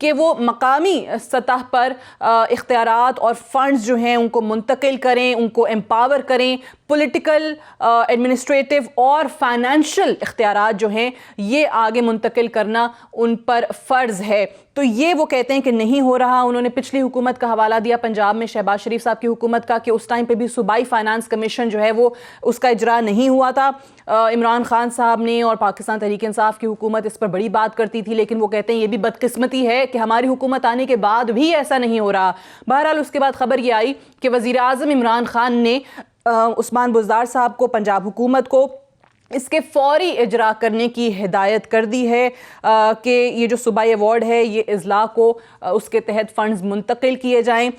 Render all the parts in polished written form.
کہ وہ مقامی سطح پر اختیارات اور فنڈز جو ہیں ان کو منتقل کریں, ان کو امپاور کریں. پولیٹیکل, ایڈمنسٹریٹو اور فائنینشیل اختیارات جو ہیں یہ آگے منتقل کرنا ان پر فرض ہے. تو یہ وہ کہتے ہیں کہ نہیں ہو رہا. انہوں نے پچھلی حکومت کا حوالہ دیا پنجاب میں شہباز شریف صاحب کی حکومت کا کہ اس ٹائم پہ بھی صوبائی فائنانس کمیشن جو ہے وہ اس کا اجرا نہیں ہوا تھا. عمران خان صاحب نے اور پاکستان تحریک انصاف کی حکومت اس پر بڑی بات کرتی تھی, لیکن وہ کہتے ہیں یہ بھی بدقسمتی ہے کہ ہماری حکومت آنے کے بعد بھی ایسا نہیں ہو رہا. بہرحال اس کے بعد خبر یہ آئی کہ وزیر اعظم عمران خان نے عثمان بزدار صاحب کو, پنجاب حکومت کو, اس کے فوری اجرا کرنے کی ہدایت کر دی ہے کہ یہ جو صوبائی ایوارڈ ہے یہ اضلاع کو اس کے تحت فنڈز منتقل کیے جائیں.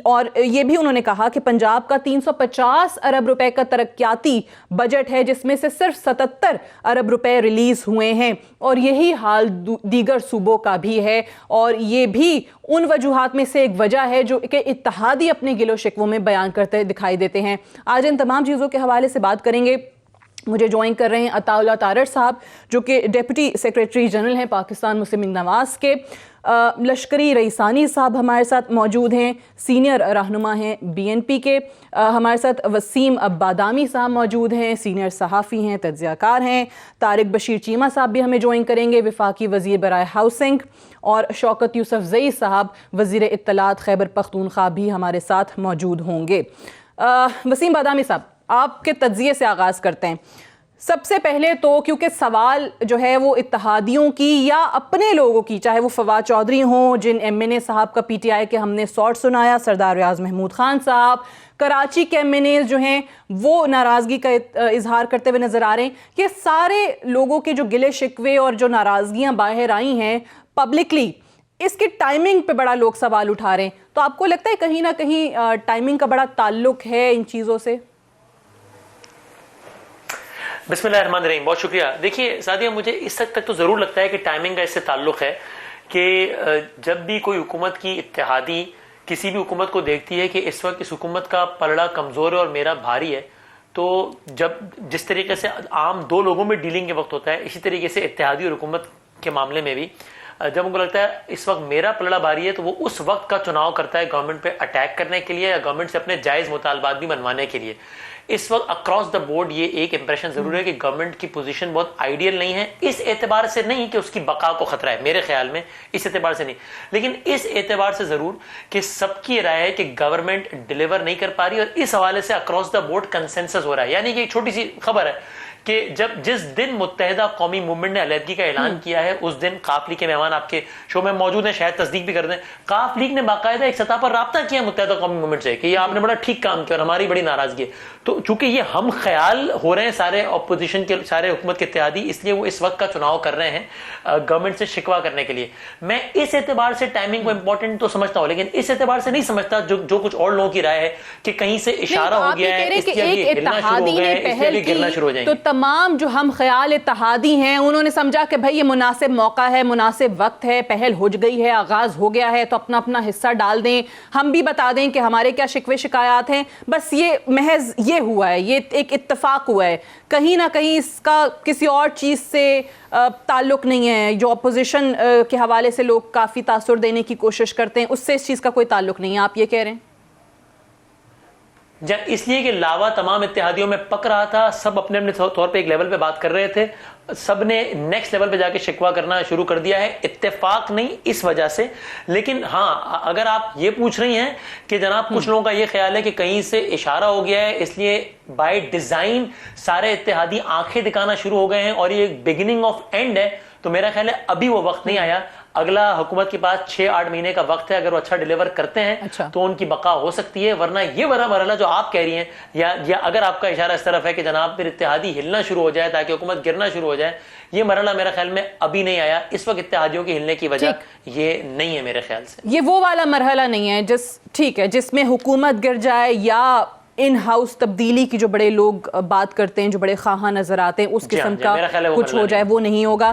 اور یہ بھی انہوں نے کہا کہ پنجاب کا 350 ارب روپے کا ترقیاتی بجٹ ہے جس میں سے صرف 77 ارب روپے ریلیز ہوئے ہیں, اور یہی حال دیگر صوبوں کا بھی ہے. اور یہ بھی ان وجوہات میں سے ایک وجہ ہے جو کہ اتحادی اپنے گل و شکووں میں بیان کرتے دکھائی دیتے ہیں. آج ان تمام چیزوں کے حوالے سے بات کریں گے. مجھے جوائن کر رہے ہیں عطا اللہ تارڑ صاحب جو کہ ڈپٹی سیکریٹری جنرل ہیں پاکستان مسلم نواز کے. لشکری رئیسانی صاحب ہمارے ساتھ موجود ہیں, سینئر رہنما ہیں BNP کے. ہمارے ساتھ وسیم بادامی صاحب موجود ہیں, سینئر صحافی ہیں, تجزیہ کار ہیں. طارق بشیر چیمہ صاحب بھی ہمیں جوائن کریں گے, وفاقی وزیر برائے ہاؤسنگ. اور شوکت یوسف زئی صاحب وزیر اطلاعات خیبر پختونخوا بھی ہمارے ساتھ موجود ہوں گے. وسیم بادامی صاحب, آپ کے تجزیے سے آغاز کرتے ہیں. سب سے پہلے تو کیونکہ سوال جو ہے وہ اتحادیوں کی یا اپنے لوگوں کی, چاہے وہ فواد چودھری ہوں جن MNA صاحب کا PTI کے ہم نے سوٹ سنایا, سردار ریاض محمود خان صاحب, کراچی کے MNAs جو ہیں وہ ناراضگی کا اظہار کرتے ہوئے نظر آ رہے ہیں. یہ سارے لوگوں کے جو گلے شکوے اور جو ناراضگیاں باہر آئی ہیں پبلکلی, اس کی ٹائمنگ پہ بڑا لوگ سوال اٹھا رہے ہیں. تو آپ کو لگتا ہے کہیں نہ کہیں ٹائمنگ کا بڑا تعلق ہے ان چیزوں سے؟ بسم اللہ الرحمن الرحیم. بہت شکریہ. دیکھیے سعدیہ, مجھے اس حد تک تو ضرور لگتا ہے کہ ٹائمنگ کا اس سے تعلق ہے کہ جب بھی کوئی حکومت کی اتحادی کسی بھی حکومت کو دیکھتی ہے کہ اس وقت اس حکومت کا پلڑا کمزور ہے اور میرا بھاری ہے, تو جس طریقے سے عام دو لوگوں میں ڈیلنگ کے وقت ہوتا ہے, اسی طریقے سے اتحادی اور حکومت کے معاملے میں بھی جب ان کو لگتا ہے اس وقت میرا پلڑا بھاری ہے, تو وہ اس وقت کا چناؤ کرتا ہے گورنمنٹ پہ اٹیک کرنے کے لیے یا گورنمنٹ سے اپنے جائز مطالبات بھی منوانے کے لیے. اس وقت اکراس دا بورڈ یہ ایک امپریشن ضرور ہے کہ گورنمنٹ کی پوزیشن بہت آئیڈیل نہیں ہے. اس اعتبار سے نہیں کہ اس کی بقا کو خطرہ ہے, میرے خیال میں اس اعتبار سے نہیں, لیکن اس اعتبار سے ضرور کہ سب کی رائے ہے کہ گورنمنٹ ڈیلیور نہیں کر پا رہی, اور اس حوالے سے اکراس دا بورڈ کنسنسس ہو رہا ہے. یعنی کہ ایک چھوٹی سی خبر ہے کہ جس دن متحدہ قومی موومنٹ نے علیحدگی کا اعلان کیا ہے, اس دن قاف لیگ کے مہمان آپ کے شو میں موجود ہیں, شاید تصدیق بھی کر دیں, قاف لیگ نے باقاعدہ ایک سطح پر رابطہ کیا متحدہ قومی موومنٹ سے کہ یہ آپ نے بڑا ٹھیک کام کیا اور ہماری بڑی ناراضگی ہے. تو چونکہ یہ ہم خیال ہو رہے ہیں سارے اپوزیشن کے, سارے حکومت کے اتحادی, اس لیے وہ اس وقت کا چناؤ کر رہے ہیں گورنمنٹ سے شکوا کرنے کے لیے. میں اس اعتبار سے ٹائمنگ کو امپورٹنٹ تو سمجھتا ہوں, لیکن اس اعتبار سے نہیں سمجھتا جو کچھ اور لوگوں کی رائے ہے کہ کہیں سے اشارہ ہو گیا ہے, اس لیے گرنا شروع ہو گیا ہے, اس لیے گرنا شروع ہو جائیں گے. تو تمام جو ہم خیال اتحادی ہیں انہوں نے سمجھا کہ بھائی یہ مناسب موقع ہے, مناسب وقت ہے, پہل ہو گئی ہے, آغاز ہو گیا ہے, تو اپنا اپنا حصہ ڈال دیں, ہم بھی بتا دیں کہ ہمارے کیا شکوے شکایات ہیں. بس یہ محض یہ ہوا ہے, یہ ایک اتفاق ہوا ہے, کہیں نہ کہیں اس کا کسی اور چیز سے تعلق نہیں ہے. جو اپوزیشن کے حوالے سے لوگ کافی تاثر دینے کی کوشش کرتے ہیں, اس سے اس چیز کا کوئی تعلق نہیں ہے, آپ یہ کہہ رہے ہیں؟ اس لیے کہ لاوا تمام اتحادیوں میں پک رہا تھا, سب اپنے اپنے طور پہ ایک لیول پہ بات کر رہے تھے, سب نے نیکسٹ لیول پہ جا کے شکوا کرنا شروع کر دیا ہے. اتفاق نہیں اس وجہ سے, لیکن ہاں اگر آپ یہ پوچھ رہی ہیں کہ جناب کچھ لوگوں کا یہ خیال ہے کہ کہیں سے اشارہ ہو گیا ہے, اس لیے بائی ڈیزائن سارے اتحادی آنکھیں دکھانا شروع ہو گئے ہیں اور یہ ایک بگننگ آف اینڈ ہے, تو میرا خیال ہے ابھی وہ وقت نہیں آیا. اگلا حکومت کے پاس 6-8 مہینے کا وقت ہے, اگر وہ اچھا ڈیلیور کرتے ہیں تو ان کی بقا ہو سکتی ہے, ورنہ یہ بڑا مرحلہ جو آپ کہہ رہی ہیں یا اگر آپ کا اشارہ اس طرف ہے کہ جناب پھر اتحادی ہلنا شروع ہو جائے تاکہ حکومت گرنا شروع ہو جائے, یہ مرحلہ میرے خیال میں ابھی نہیں آیا. اس وقت اتحادیوں کی ہلنے کی وجہ یہ نہیں ہے میرے خیال سے, یہ وہ والا مرحلہ نہیں ہے ٹھیک ہے جس میں حکومت گر جائے یا ان ہاؤس تبدیلی کی جو بڑے لوگ بات کرتے ہیں, جو بڑے خواہاں نظر آتے ہیں, اس قسم کا کچھ ہو جائے, وہ نہیں ہوگا.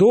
2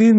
3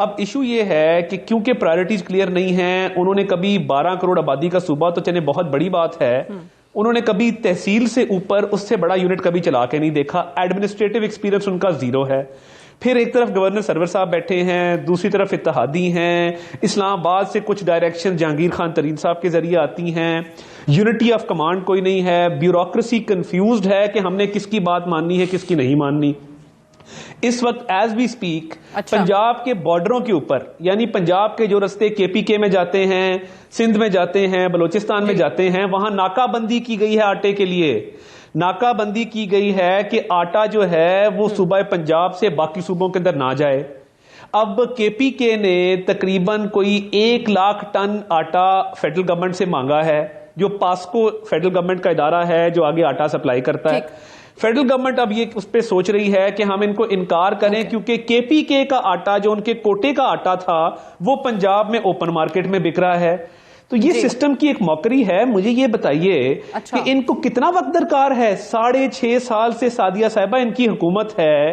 اب ایشو یہ ہے کہ کیونکہ پرائرٹیز کلیئر نہیں ہیں، انہوں نے کبھی 12 کروڑ آبادی کا صوبہ تو چلے بہت بڑی بات ہے، انہوں نے کبھی تحصیل سے اوپر اس سے بڑا یونٹ کبھی چلا کے نہیں دیکھا، ایڈمنسٹریٹو ایکسپیرینس ان کا زیرو ہے. پھر ایک طرف گورنر سرور صاحب بیٹھے ہیں، دوسری طرف اتحادی ہیں، اسلام آباد سے کچھ ڈائریکشن جہانگیر خان ترین صاحب کے ذریعے آتی ہیں، یونٹی آف کمانڈ کوئی نہیں ہے، بیوروکریسی کنفیوزڈ ہے کہ ہم نے کس کی بات ماننی ہے کس کی نہیں ماننی. اس وقت ایز وی اسپیک پنجاب کے بارڈروں کے اوپر، یعنی پنجاب کے جو رستے کے پی کے میں جاتے ہیں، سندھ میں جاتے ہیں، بلوچستان میں جاتے ہیں، وہاں ناکہ بندی کی گئی ہے آٹے کے لیے. ناکہ بندی کی گئی ہے کہ آٹا جو ہے وہ صوبہ پنجاب سے باقی صوبوں کے اندر نہ جائے. اب کے پی کے نے تقریباً کوئی 1 لاکھ ٹن آٹا فیڈرل گورنمنٹ سے مانگا ہے، جو پاسکو فیڈرل گورنمنٹ کا ادارہ ہے جو آگے آٹا سپلائی کرتا ہے. فیڈرل گورنمنٹ اب یہ اس پہ سوچ رہی ہے کہ ہم ان کو انکار کریں کیونکہ کے پی کے کا آٹا جو ان کے کوٹے کا آٹا تھا وہ پنجاب میں اوپن مارکیٹ میں بک رہا ہے. تو یہ سسٹم کی ایک موکری ہے. مجھے یہ بتائیے کہ ان کو کتنا وقت درکار ہے؟ 6.5 سال سے سعدیہ صاحبہ ان کی حکومت ہے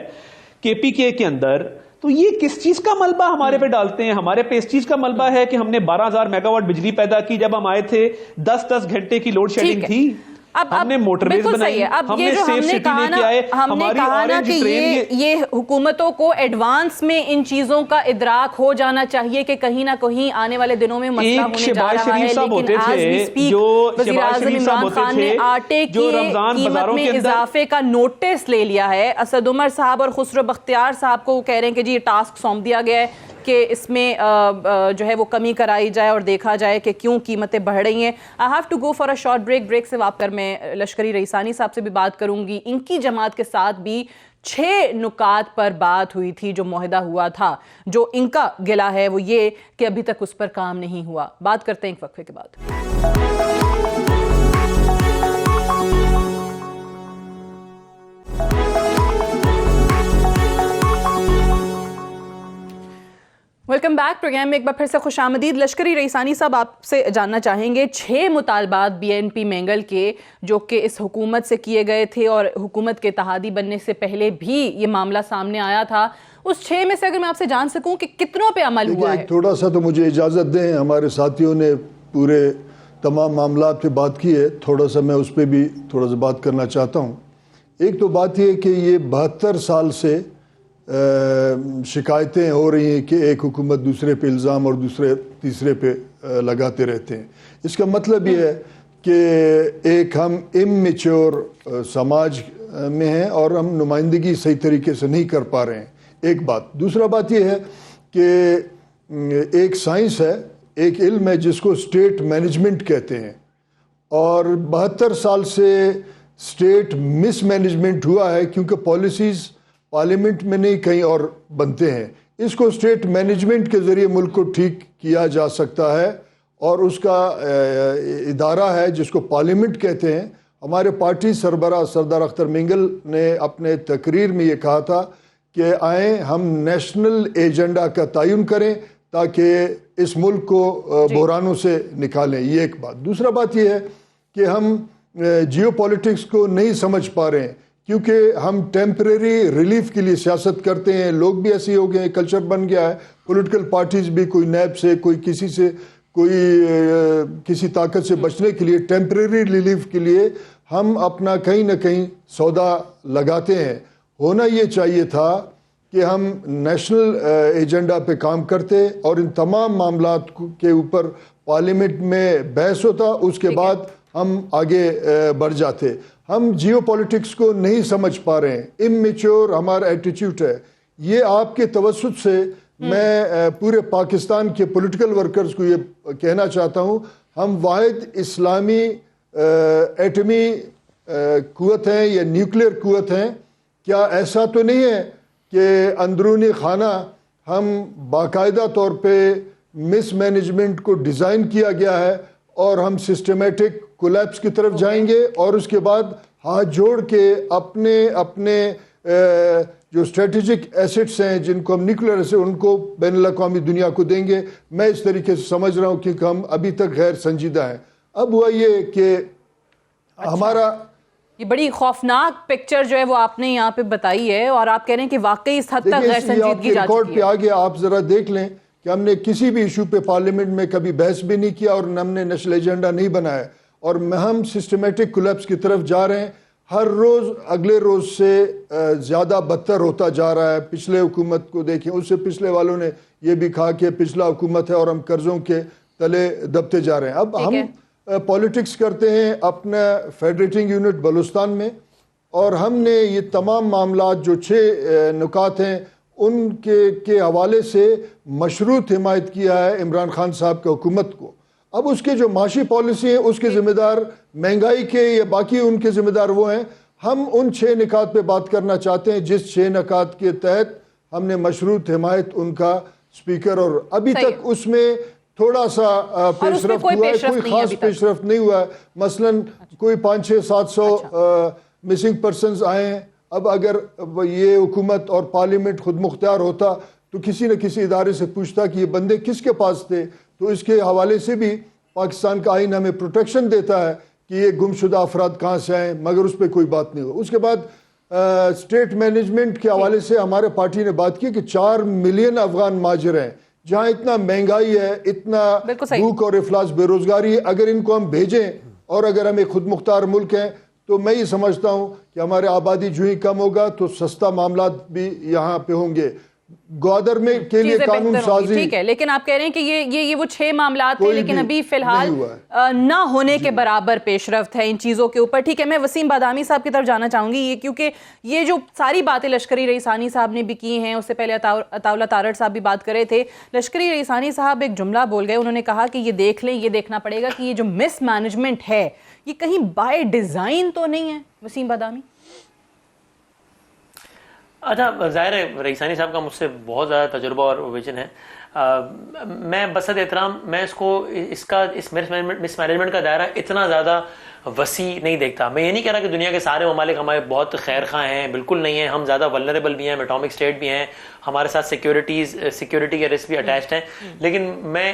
کے پی کے اندر. تو یہ کس چیز کا ملبہ ہمارے پہ ڈالتے ہیں؟ ہمارے پہ اس چیز کا ملبہ ہے کہ ہم نے 12,000 میگا واٹ بجلی پیدا کی جب ہم آئے تھے، 10 گھنٹے کی لوڈ شیڈنگ تھی. ہم نے موٹر ویز بنائی، ہم نے سیف سٹی لے کے آئے. ہم نے کہا نا کہ یہ حکومتوں کو ایڈوانس میں ان چیزوں کا ادراک ہو جانا چاہیے کہ کہیں نہ کہیں آنے والے دنوں میں مسئلہ ہونے جا رہا ہے. لیکن آج بھی اسپیک وزیر اعظم عمران خان نے آٹے کی قیمت میں اضافے کا نوٹس لے لیا ہے. اسد عمر صاحب اور خسرو بختیار صاحب کو کہہ رہے ہیں کہ جی یہ ٹاسک سونپ دیا گیا ہے کہ اس میں جو ہے وہ کمی کرائی جائے اور دیکھا جائے کہ کیوں قیمتیں بڑھ رہی ہیں. I have to go for a short break. Break سے واپس کر میں لشکری رئیسانی صاحب سے بھی بات کروں گی. ان کی جماعت کے ساتھ بھی 6 نکات پر بات ہوئی تھی جو معاہدہ ہوا تھا. جو ان کا گلہ ہے وہ یہ کہ ابھی تک اس پر کام نہیں ہوا. بات کرتے ہیں ایک وقفے کے بعد. Welcome back. پروگرام میں ایک بار پھر سے خوش آمدید. لشکری رئیسانی صاحب آپ سے جاننا چاہیں گے 6 مطالبات بی این پی مینگل کے جو کہ اس حکومت سے کیے گئے تھے اور حکومت کے اتحادی بننے سے پہلے بھی یہ معاملہ سامنے آیا تھا. اس 6 میں سے اگر میں آپ سے جان سکوں کہ کتنوں پہ عمل ہوا ہے؟ تھوڑا سا تو مجھے اجازت دیں، ہمارے ساتھیوں نے پورے تمام معاملات پہ بات کی ہے، تھوڑا سا میں اس پہ بھی تھوڑا سا بات کرنا چاہتا ہوں. ایک تو بات یہ کہ یہ 72 سال سے شکایتیں ہو رہی ہیں کہ ایک حکومت دوسرے پہ الزام اور دوسرے تیسرے پہ لگاتے رہتے ہیں. اس کا مطلب یہ ہے کہ ایک ہم اممیچور سماج میں ہیں اور ہم نمائندگی صحیح طریقے سے نہیں کر پا رہے ہیں. ایک بات. دوسرا بات یہ ہے کہ ایک سائنس ہے، ایک علم ہے جس کو اسٹیٹ مینجمنٹ کہتے ہیں، اور 72 سال سے اسٹیٹ مس مینجمنٹ ہوا ہے کیونکہ پالیسیز پارلیمنٹ میں نہیں کہیں اور بنتے ہیں. اس کو اسٹیٹ مینجمنٹ کے ذریعے ملک کو ٹھیک کیا جا سکتا ہے اور اس کا ادارہ ہے جس کو پارلیمنٹ کہتے ہیں. ہمارے پارٹی سربراہ سردار اختر مینگل نے اپنے تقریر میں یہ کہا تھا کہ آئیں ہم نیشنل ایجنڈا کا تعین کریں تاکہ اس ملک کو بحرانوں سے نکالیں. یہ ایک بات. دوسرا بات یہ ہے کہ ہم جیو پالیٹکس کو نہیں سمجھ پا رہے ہیں کیونکہ ہم ٹیمپریری ریلیف کے لیے سیاست کرتے ہیں. لوگ بھی ایسے ہو گئے ہیں، کلچر بن گیا ہے. پولیٹیکل پارٹیز بھی کوئی نیب سے، کوئی کسی سے، کوئی کسی طاقت سے بچنے کے لیے ٹیمپریری ریلیف کے لیے ہم اپنا کہیں نہ کہیں سودا لگاتے ہیں. ہونا یہ چاہیے تھا کہ ہم نیشنل ایجنڈا پہ کام کرتے اور ان تمام معاملات کے اوپر پارلیمنٹ میں بحث ہوتا، اس کے بعد ہم آگے بڑھ جاتے. ہم جیو پالیٹکس کو نہیں سمجھ پا رہے ہیں. اممیچور ہمارا ایٹیٹیوڈ ہے. یہ آپ کے توسط سے میں پورے پاکستان کے پولیٹیکل ورکرز کو یہ کہنا چاہتا ہوں، ہم واحد اسلامی ایٹمی قوت ہیں یا نیوکلیئر قوت ہیں. کیا ایسا تو نہیں ہے کہ اندرونی خانہ ہم باقاعدہ طور پہ مس مینجمنٹ کو ڈیزائن کیا گیا ہے اور ہم سسٹمیٹک کولیپس کی طرف جائیں گے اور اس کے بعد ہاتھ جوڑ کے اپنے جو اسٹریٹجک ایسٹس ہیں جن کو ہم نیوکلیئر سے ان کو بین الاقوامی دنیا کو دیں گے؟ میں اس طریقے سے سمجھ رہا ہوں کیونکہ ہم ابھی تک غیر سنجیدہ ہیں. اب ہوا یہ کہ ہمارا یہ بڑی خوفناک پکچر جو ہے وہ آپ نے یہاں پہ بتائی ہے، اور آپ کہہ رہے ہیں کہ واقعی اس حد تک غیر سنجیدگی جا ریکارڈ چکی پہ ہے. آگے آپ ذرا دیکھ لیں کہ ہم نے کسی بھی ایشو پہ پارلیمنٹ میں کبھی بحث بھی نہیں کیا اور ہم نے نیشنل ایجنڈا نہیں بنایا، اور ہم سسٹمیٹک کولیپس کی طرف جا رہے ہیں. ہر روز اگلے روز سے زیادہ بدتر ہوتا جا رہا ہے. پچھلے حکومت کو دیکھیں، اس سے پچھلے والوں نے یہ بھی کہا کہ پچھلا حکومت ہے اور ہم قرضوں کے تلے دبتے جا رہے ہیں. اب ہم پولیٹکس کرتے ہیں اپنا فیڈریٹنگ یونٹ بلوچستان میں، اور ہم نے یہ تمام معاملات جو 6 نکات ہیں ان کے حوالے سے مشروط حمایت کیا ہے عمران خان صاحب کی حکومت کو. اب اس کے جو معاشی پالیسی ہیں اس کے ذمہ دار مہنگائی کے یا باقی ان کے ذمہ دار وہ ہیں. ہم ان 6 نکات پہ بات کرنا چاہتے ہیں جس 6 نکات کے تحت ہم نے مشروط حمایت ان کا اسپیکر، اور ابھی تک اس میں تھوڑا سا پیش رفت ہوا ہے، کوئی خاص پیش رفت نہیں ہوا ہے. مثلا کوئی 500-700 مسنگ پرسنز آئے ہیں. اب اگر یہ حکومت اور پارلیمنٹ خود مختار ہوتا تو کسی نہ کسی ادارے سے پوچھتا کہ یہ بندے کس کے پاس تھے، تو اس کے حوالے سے بھی پاکستان کا آئین ہمیں پروٹیکشن دیتا ہے کہ یہ گم شدہ افراد کہاں سے آئیں، مگر اس پہ کوئی بات نہیں ہو. اس کے بعد اسٹیٹ مینجمنٹ کے حوالے سے ہمارے پارٹی نے بات کی کہ 4 ملین افغان مہاجر ہیں. جہاں اتنا مہنگائی ہے، اتنا بھوک اور افلاس بے روزگاری ہے، اگر ان کو ہم بھیجیں اور اگر ہم ایک خود مختار ملک ہیں تو میں یہ سمجھتا ہوں کہ ہمارے آبادی جو ہی کم ہوگا تو سستا معاملات بھی یہاں پہ ہوں گے. گوادر میں کے لیے قانون سازی ٹھیک ہے، لیکن آپ کہہ رہے ہیں کہ یہ وہ 6 معاملات تھے لیکن ابھی فی الحال نہ ہونے کے برابر پیش رفت ہے ان چیزوں کے اوپر. ٹھیک ہے، میں وسیم بادامی صاحب کی طرف جانا چاہوں گی، کیونکہ یہ جو ساری باتیں لشکری رئیس ثانی صاحب نے بھی کی ہیں، اس سے پہلے عطاءاللہ تارڑ صاحب بھی بات کر رہے تھے. لشکری رئیس ثانی صاحب ایک جملہ بول گئے، انہوں نے کہا کہ یہ دیکھ لیں، یہ دیکھنا پڑے گا کہ یہ جو مس مینجمنٹ ہے یہ کہیں بائی ڈیزائن تو نہیں ہے. وسیم بادامی. اچھا، ظاہر ہے رئیس ثانی صاحب کا مجھ سے بہت زیادہ تجربہ اور ویژن ہے. میں بسط احترام میں اس مس مینجمنٹ کا دائرہ اتنا زیادہ وسیع نہیں دیکھتا. میں یہ نہیں کہہ رہا کہ دنیا کے سارے ممالک ہمارے بہت خیر خواہ ہیں، بالکل نہیں ہیں. ہم زیادہ ولنریبل بھی ہیں، ہم اٹامک اسٹیٹ بھی ہیں، ہمارے ساتھ سیکیورٹی کے رسک بھی اٹیچڈ ہیں. لیکن میں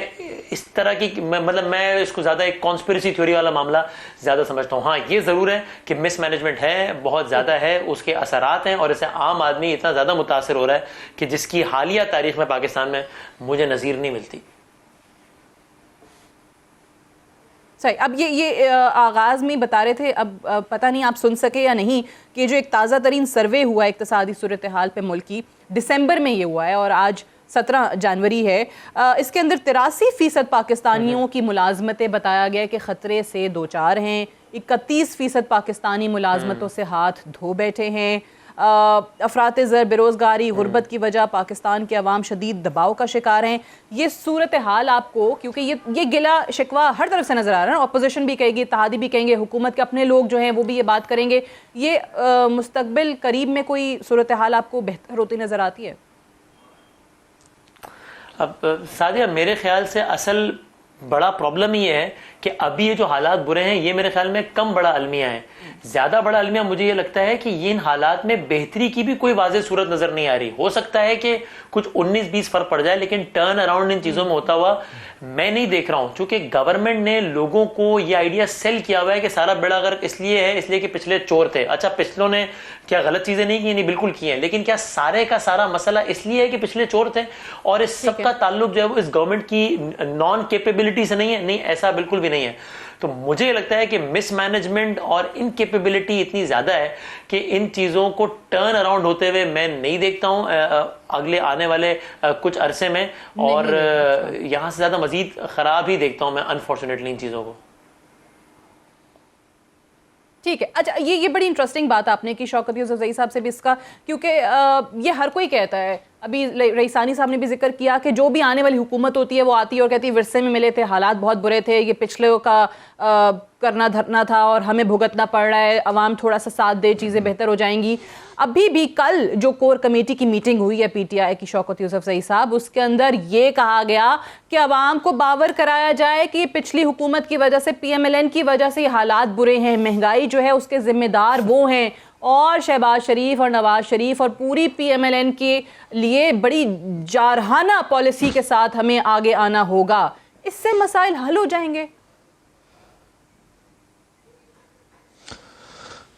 اس طرح کی مطلب میں اس کو زیادہ ایک کانسپریسی تھیوری والا معاملہ زیادہ سمجھتا ہوں. ہاں، یہ ضرور ہے کہ مس مینجمنٹ ہے، بہت زیادہ ہے، اس کے اثرات ہیں، اور اسے عام آدمی اتنا زیادہ متاثر ہو رہا ہے کہ جس کی حالیہ تاریخ میں پاکستان میں مجھے نظیر نہیں ملتی. صحیح. اب یہ آغاز میں بتا رہے تھے، اب پتہ نہیں آپ سن سکے یا نہیں، کہ جو ایک تازہ ترین سروے ہوا ہے اقتصادی صورتحال پہ ملک کی، دسمبر میں یہ ہوا ہے اور آج 17 جنوری ہے. اس کے اندر 83% پاکستانیوں کی ملازمتیں بتایا گیا کہ خطرے سے دوچار ہیں. 31% پاکستانی ملازمتوں سے ہاتھ دھو بیٹھے ہیں. افراط زر، بے روزگاری، غربت کی وجہ پاکستان کے عوام شدید دباؤ کا شکار ہیں. یہ صورتحال آپ کو، کیونکہ یہ گلا شکوہ ہر طرف سے نظر آ رہا ہے، اپوزیشن بھی کہے گی، اتحادی بھی کہیں گے، حکومت کے اپنے لوگ جو ہیں وہ بھی یہ بات کریں گے، یہ مستقبل قریب میں کوئی صورتحال آپ کو بہتر ہوتی نظر آتی ہے؟ اب سعدیہ، میرے خیال سے اصل بڑا پرابلم یہ ہے کہ ابھی یہ جو حالات برے ہیں یہ میرے خیال میں کم بڑا المیہ ہیں. زیادہ بڑا المیہ مجھے یہ لگتا ہے کہ یہ ان حالات میں بہتری کی بھی کوئی واضح صورت نظر نہیں آ رہی. ہو سکتا ہے کہ کچھ 19-20 فرق پڑ جائے، لیکن ٹرن اراؤنڈ ان چیزوں میں ہوتا ہوا میں نہیں دیکھ رہا ہوں. چونکہ گورنمنٹ نے لوگوں کو یہ آئیڈیا سیل کیا ہوا ہے کہ سارا بیڑا غرق اس لیے کہ پچھلے چور تھے. اچھا، پچھلوں نے کیا غلط چیزیں نہیں کی؟ نہیں، بالکل کی ہیں. لیکن کیا سارے کا سارا مسئلہ اس لیے ہے کہ پچھلے چور تھے اور اس سب کا تعلق جو ہے وہ اس گورنمنٹ کی نان کیپیبلٹی سے نہیں ہے؟ نہیں، ایسا بالکل بھی نہیں ہے. تو مجھے لگتا ہے کہ مس مینجمنٹ اور انکیپیبلٹی اتنی زیادہ ہے کہ ان چیزوں کو ٹرن اراؤنڈ ہوتے ہوئے میں نہیں دیکھتا ہوں اگلے آنے والے کچھ عرصے میں، اور یہاں سے زیادہ مزید خراب ہی دیکھتا ہوں میں انفارچونیٹلی ان چیزوں کو. ٹھیک ہے. اچھا، یہ بڑی انٹرسٹنگ بات آپ نے کی شوکت یوسفزئی صاحب سے بھی اس کا، کیونکہ یہ ہر کوئی کہتا ہے. ابھی رئیس ثانی صاحب نے بھی ذکر کیا کہ جو بھی آنے والی حکومت ہوتی ہے وہ آتی ہے اور کہتی ہے ورثے میں ملے تھے، حالات بہت برے تھے، یہ پچھلے کا کرنا دھرنا تھا اور ہمیں بھگتنا پڑ رہا ہے، عوام تھوڑا سا ساتھ دے چیزیں بہتر ہو جائیں گی. ابھی بھی کل جو کور کمیٹی کی میٹنگ ہوئی ہے پی ٹی آئی کی شوکت یوسفزئی صاحب، اس کے اندر یہ کہا گیا کہ عوام کو باور کرایا جائے کہ پچھلی حکومت کی وجہ سے، پی ایم ایل این کی وجہ سے یہ حالات برے ہیں، مہنگائی جو ہے اس کے ذمہ دار وہ ہیں، اور شہباز شریف اور نواز شریف اور پوری پی ایم ایل این کے لیے بڑی جارحانہ پالیسی کے ساتھ ہمیں آگے آنا ہوگا. اس سے مسائل حل ہو جائیں گے؟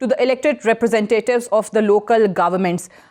to the elected representatives of the local governments।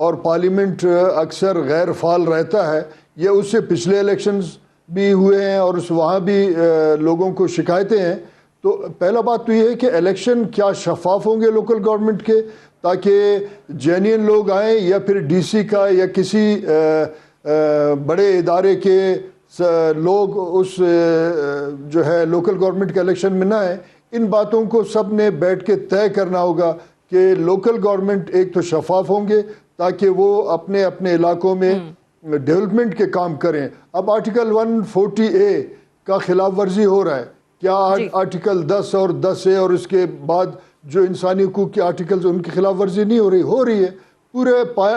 اور پارلیمنٹ اکثر غیر فعال رہتا ہے. یہ اس سے پچھلے الیکشنز بھی ہوئے ہیں اور وہاں بھی لوگوں کو شکایتیں ہیں. تو پہلا بات تو یہ ہے کہ الیکشن کیا شفاف ہوں گے لوکل گورنمنٹ کے, تاکہ جینین لوگ آئیں, یا پھر ڈی سی کا یا کسی بڑے ادارے کے لوگ اس جو ہے لوکل گورنمنٹ کے الیکشن میں نہ آئیں. ان باتوں کو سب نے بیٹھ کے طے کرنا ہوگا کہ لوکل گورنمنٹ ایک تو شفاف ہوں گے تاکہ وہ اپنے اپنے علاقوں میں ڈیولپمنٹ کے کام کریں. اب آرٹیکل 140A کا خلاف ورزی ہو رہا ہے. کیا آرٹیکل 10 اور 10A اور اس کے بعد جو انسانی حقوق کے آرٹیکلز ان کی خلاف ورزی نہیں ہو رہی ہے. پورے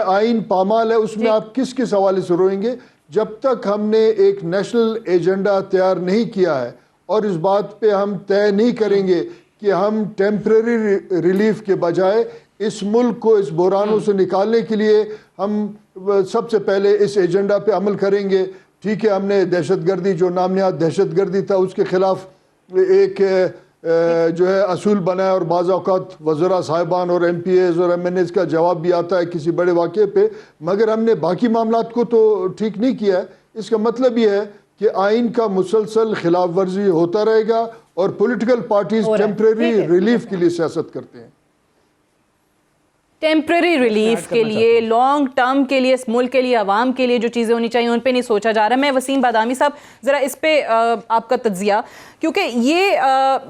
آئین پامال ہے, اس میں آپ کس کس حوالے سے روئیں گے؟ جب تک ہم نے ایک نیشنل ایجنڈا تیار نہیں کیا ہے اور اس بات پہ ہم طے نہیں کریں گے کہ ہم ٹیمپریری ریلیف کے بجائے اس ملک کو اس بحرانوں سے نکالنے کے لیے ہم سب سے پہلے اس ایجنڈا پہ عمل کریں گے. ٹھیک ہے, ہم نے دہشت گردی جو نامیات دہشت گردی تھا اس کے خلاف ایک جو ہے اصول بنایا, اور بعض اوقات وزراء صاحبان اور ایم پی ایز اور ایم این ایز کا جواب بھی آتا ہے کسی بڑے واقعے پہ, مگر ہم نے باقی معاملات کو تو ٹھیک نہیں کیا ہے. اس کا مطلب یہ ہے کہ آئین کا مسلسل خلاف ورزی ہوتا رہے گا اور پولیٹیکل پارٹیز ٹیمپریری ریلیف کے لیے سیاست کرتے ہیں. ٹیمپرری ریلیف کے لیے, لانگ ٹرم کے لیے, اس ملک کے لیے, عوام کے لیے جو چیزیں ہونی چاہیے ان پہ نہیں سوچا جا رہا. میں وسیم بادامی صاحب ذرا اس پہ آپ کا تجزیہ, کیونکہ یہ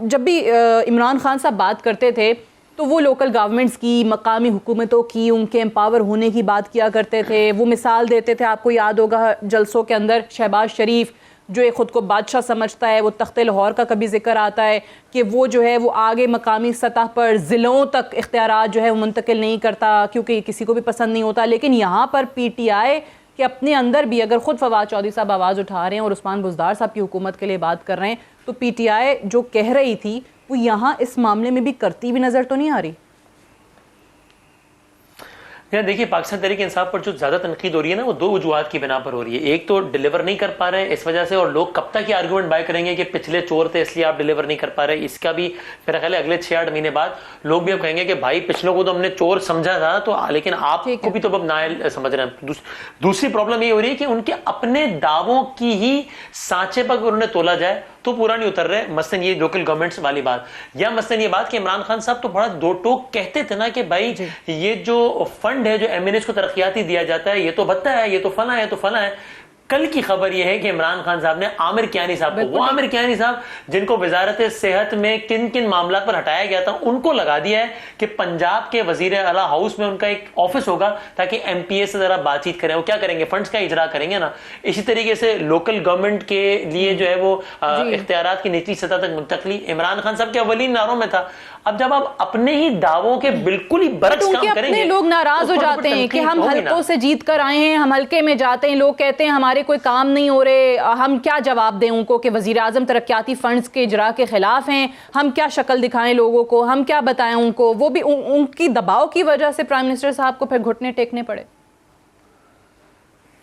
جب بھی عمران خان صاحب بات کرتے تھے تو وہ لوکل گورنمنٹس کی, مقامی حکومتوں کی, ان کے امپاور ہونے کی بات کیا کرتے تھے. وہ مثال دیتے تھے, آپ کو یاد ہوگا جلسوں کے اندر شہباز شریف جو خود کو بادشاہ سمجھتا ہے, وہ تخت لاہور کا کبھی ذکر آتا ہے کہ وہ جو ہے وہ آگے مقامی سطح پر ضلعوں تک اختیارات جو ہے وہ منتقل نہیں کرتا کیونکہ یہ کسی کو بھی پسند نہیں ہوتا. لیکن یہاں پر پی ٹی آئی کے اپنے اندر بھی اگر خود فواد چودھری صاحب آواز اٹھا رہے ہیں اور عثمان بزدار صاحب کی حکومت کے لیے بات کر رہے ہیں, تو پی ٹی آئی جو کہہ رہی تھی وہ یہاں اس معاملے میں بھی کرتی بھی نظر تو نہیں آ رہی. دیکھیے, پاکستان تحریک انصاف پر جو زیادہ تنقید ہو رہی ہے نا, وہ دو وجوہات کی بنا پر ہو رہی ہے. ایک تو ڈیلیور نہیں کر پا رہے اس وجہ سے, اور لوگ کب تک یہ آرگومنٹ بائی کریں گے کہ پچھلے چور تھے اس لیے آپ ڈیلیور نہیں کر پا رہے. اس کا بھی میرا خیال ہے اگلے 6-8 مہینے بعد لوگ بھی اب کہیں گے کہ بھائی پچھلوں کو تو ہم نے چور سمجھا تھا, تو لیکن آپ کو بھی تو اب نائل سمجھ رہے ہیں. دوسری پرابلم یہ ہو رہی ہے کہ ان کے اپنے دعووں کی ہی سانچے پر انہوں نے تولا جائے تو پورا نہیں اتر رہے. مثلاً یہ لوکل گورنمنٹس والی بات, یا مثلاً یہ بات کہ عمران خان صاحب تو بڑا دو ٹوک کہتے تھے نا کہ بھائی یہ جو فنڈ ہے جو ایم این ایس کو ترقیاتی دیا جاتا ہے, یہ تو بھتا ہے, یہ تو فلاں ہے, تو فلاں ہے. کل کی خبر یہ ہے کہ عمران خان صاحب نے عامر کیانی صاحب کو, وہ عامر کیانی صاحب جن کو وزارت صحت میں کن کن معاملات پر ہٹایا گیا تھا, ان کو لگا دیا ہے کہ پنجاب کے وزیر اعلیٰ ہاؤس میں ان کا ایک آفس ہوگا تاکہ ایم پی اے سے ذرا بات چیت کریں. وہ کیا کریں گے, فنڈز کا اجرا کریں گے نا. اسی طریقے سے لوکل گورنمنٹ کے لیے جو ہے وہ اختیارات کی نچلی سطح تک منتقلی عمران خان صاحب کے اولین نعروں میں تھا. اب جب آپ اپنے ہی دعووں کے بالکل ہی برعکس کام کریں گے, لوگ ناراض ہو جاتے ہیں کہ ہم حلقوں سے جیت کر آئے ہیں, ہم حلقے میں جاتے ہیں, لوگ کہتے ہیں ہمارے کوئی کام نہیں ہو رہے, ہم کیا جواب دیں ان کو کہ وزیر اعظم ترقیاتی فنڈز کے اجرا کے خلاف ہیں, ہم کیا شکل دکھائیں لوگوں کو, ہم کیا بتائیں ان کو. وہ بھی ان کی دباؤ کی وجہ سے پرائم منسٹر صاحب کو پھر گھٹنے ٹیکنے پڑے.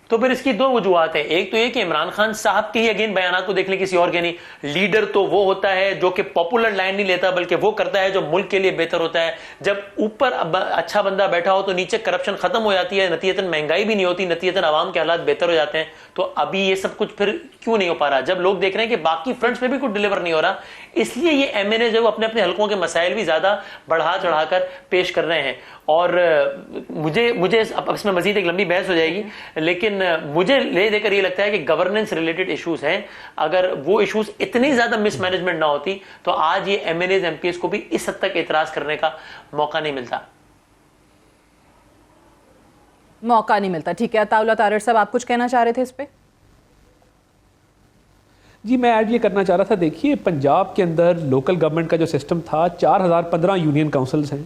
تو پھر اس کی دو وجوہات ہیں. ایک تو یہ کہ عمران خان صاحب کے ہی اگین بیانات کو دیکھ لیں, کسی اور کے نہیں. لیڈر تو وہ ہوتا ہے جو کہ پاپولر لائن نہیں لیتا, بلکہ وہ کرتا ہے جو ملک کے لیے بہتر ہوتا ہے. جب اوپر اچھا بندہ بیٹھا ہو تو نیچے کرپشن ختم ہو جاتی ہے, نتیجتاً مہنگائی بھی نہیں ہوتی, نتیجتاً عوام کے حالات بہتر ہو جاتے ہیں. تو ابھی یہ سب کچھ پھر کیوں نہیں ہو پا رہا, جب لوگ دیکھ رہے ہیں کہ باقی فرنٹس پہ بھی کچھ ڈیلیور نہیں ہو رہا. اس لیے یہ ایم این اے جو اپنے اپنے حلقوں کے مسائل بھی زیادہ بڑھا چڑھا کر پیش کر رہے ہیں. اور مجھے اس میں مزید ایک لمبی بحث ہو جائے گی, لیکن مجھے لے دے کر یہ لگتا ہے کہ گورننس ریلیٹڈ ایشوز ہیں. اگر وہ ایشوز اتنی زیادہ مس مینجمنٹ نہ ہوتی تو آج یہ M N As M P S کو بھی اس حد تک اعتراض کرنے کا موقع نہیں ملتا. ٹھیک ہے, عطاء اللہ طارڑ صاحب آپ کچھ کہنا چاہ رہے تھے اس پہ؟ جی میں ایڈ یہ کرنا چاہ رہا تھا. دیکھیے پنجاب کے اندر لوکل گورنمنٹ کا جو سسٹم تھا, 4015 یونین کاؤنسلز ہیں,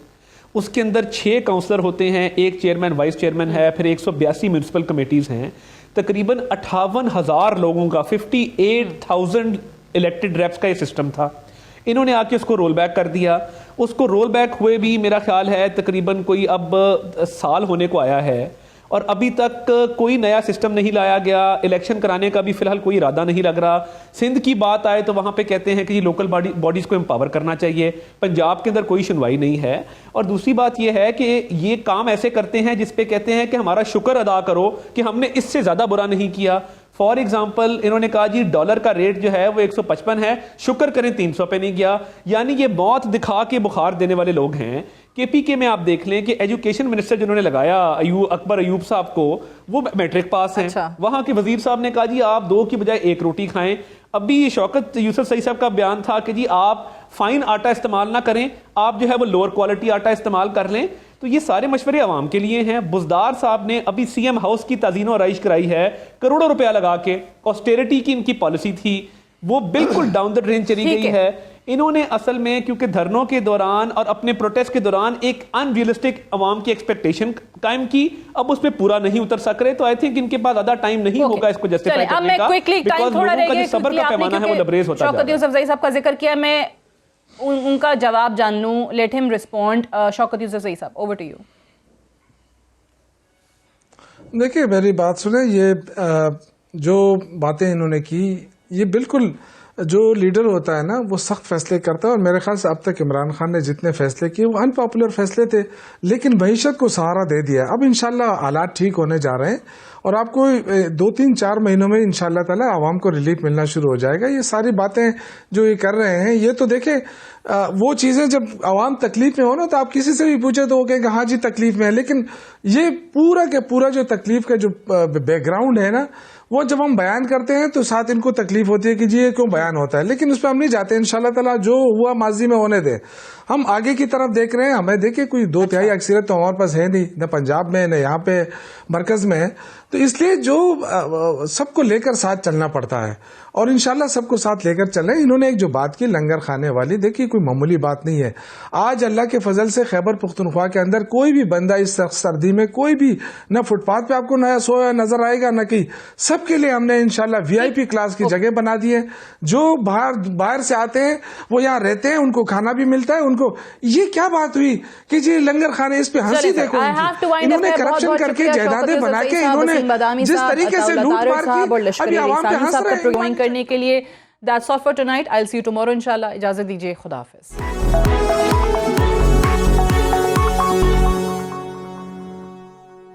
اس کے اندر 6 کاؤنسلر ہوتے ہیں, ایک چیئرمین وائس چیئرمین ہے, پھر 182 میونسپل کمیٹیز ہیں, تقریباً 58,000 لوگوں کا 58,000 الیکٹڈ ریپس کا یہ سسٹم تھا. انہوں نے آ کے اس کو رول بیک کر دیا. اس کو رول بیک ہوئے بھی میرا خیال ہے تقریباً کوئی اب سال ہونے کو آیا ہے, اور ابھی تک کوئی نیا سسٹم نہیں لایا گیا. الیکشن کرانے کا بھی فی الحال کوئی ارادہ نہیں لگ رہا. سندھ کی بات آئے تو وہاں پہ کہتے ہیں کہ یہ لوکل باڈیز کو امپاور کرنا چاہیے. پنجاب کے اندر کوئی سنوائی نہیں ہے. اور دوسری بات یہ ہے کہ یہ کام ایسے کرتے ہیں جس پہ کہتے ہیں کہ ہمارا شکر ادا کرو کہ ہم نے اس سے زیادہ برا نہیں کیا. فار ایگزامپل انہوں نے کہا جی ڈالر کا ریٹ جو ہے وہ 155 ہے, شکر کریں 300 پہ نہیں گیا. یعنی یہ موت دکھا کے بخار دینے والے لوگ ہیں. کے پی کے میں آپ دیکھ لیں کہ ایجوکیشن منسٹر جنہوں نے لگایا اکبر ایوب صاحب کو, وہ میٹرک پاس ہیں. وہاں کے وزیر صاحب نے کہا جی آپ 2 کی بجائے 1 روٹی کھائیں. ابھی شوکت یوسف سعید صاحب کا بیان تھا کہ جی آپ فائن آٹا استعمال نہ کریں, آپ جو ہے وہ لوور کوالٹی آٹا استعمال کر لیں. تو یہ سارے مشورے عوام کے لیے ہیں. بزدار صاحب نے ابھی سی ایم ہاؤس کی تزئین و آرائش کرائی ہے کروڑوں روپیہ لگا کے. آسٹیرٹی کی ان کی پالیسی تھی, وہ بالکل ڈاؤن دا ڈرین چلی گئی ہے. انہوں نے اصل میں کیونکہ دھرنوں کے دوران اور اپنے پروٹیسٹ کے دوران ایک ان ریئلسٹک عوام کی ایکسپیکٹیشن قائم کی, اب اس پہ پورا نہیں اتر سک رہے. تو آئی تھنک ان کے پاس زیادہ ٹائم نہیں ہوگا اس کو جسٹیفائی کرنے کا, بیکاز لوگوں کا جو صبر کا پیمانہ ہے وہ لبریز ہوتا جا رہا ہے. شوکت یوسف زئی صاحب کا ذکر کیا, میں ان کا جواب جان لوں. لیٹ ہم ریسپونڈ. شوکت یوسف زئی صاحب, اوور ٹو یو. دیکھیے میری بات سنیں, یہ جو باتیں انہوں نے کی, یہ بالکل جو لیڈر ہوتا ہے نا وہ سخت فیصلے کرتا ہے. اور میرے خیال سے اب تک عمران خان نے جتنے فیصلے کیے وہ ان پاپولر فیصلے تھے, لیکن معیشت کو سہارا دے دیا. اب انشاءاللہ حالات ٹھیک ہونے جا رہے ہیں اور آپ کو 2-3-4 مہینوں میں انشاءاللہ تعالی عوام کو ریلیف ملنا شروع ہو جائے گا. یہ ساری باتیں جو یہ کر رہے ہیں, یہ تو دیکھیں وہ چیزیں جب عوام تکلیف میں ہو نا تو آپ کسی سے بھی پوچھے تو وہ کہیں گے ہاں جی تکلیف میں ہے. لیکن یہ پورا کے پورا جو تکلیف کا جو بیک گراؤنڈ ہے نا, وہ جب ہم بیان کرتے ہیں تو ساتھ ان کو تکلیف ہوتی ہے کہ جی یہ کیوں بیان ہوتا ہے, لیکن اس پہ ہم نہیں جاتے. انشاءاللہ تعالی جو ہوا ماضی میں ہونے دیں, ہم آگے کی طرف دیکھ رہے ہیں. ہمیں دیکھیں کوئی 2/3 اکثریت تو ہمارے پاس ہے نہیں, نہ پنجاب میں نہ یہاں پہ مرکز میں ہے. تو اس لیے جو سب کو لے کر ساتھ چلنا پڑتا ہے اور انشاءاللہ سب کو ساتھ لے کر چلیں. انہوں نے ایک جو بات کی لنگر کھانے والی, دیکھیے کوئی معمولی بات نہیں ہے. آج اللہ کے فضل سے خیبر پختونخوا کے اندر کوئی بھی بندہ اس سردی میں کوئی بھی نہ فٹ پاتھ پہ آپ کو نیا سویا نظر آئے گا نہ کہ سب کے لیے ہم نے انشاءاللہ VIP کلاس کی جگہ بنا دی ہے. جو باہر سے آتے ہیں وہ یہاں رہتے ہیں, ان کو کھانا بھی ملتا ہے. ان کو یہ کیا بات ہوئی کہ جی لنگر کھانے, اس پہ ہنسی دیکھو. انہوں نے کرپشن کر کے جائیدادیں بنا کے انہوں نے جس طریقے سے لوٹ مار کی, ابھی عوام پہ ہنس رہے ہیں. کرنے کے لیے that's all for tonight. I'll see you tomorrow انشاءاللہ. اجازت دیجیے, خدا حافظ.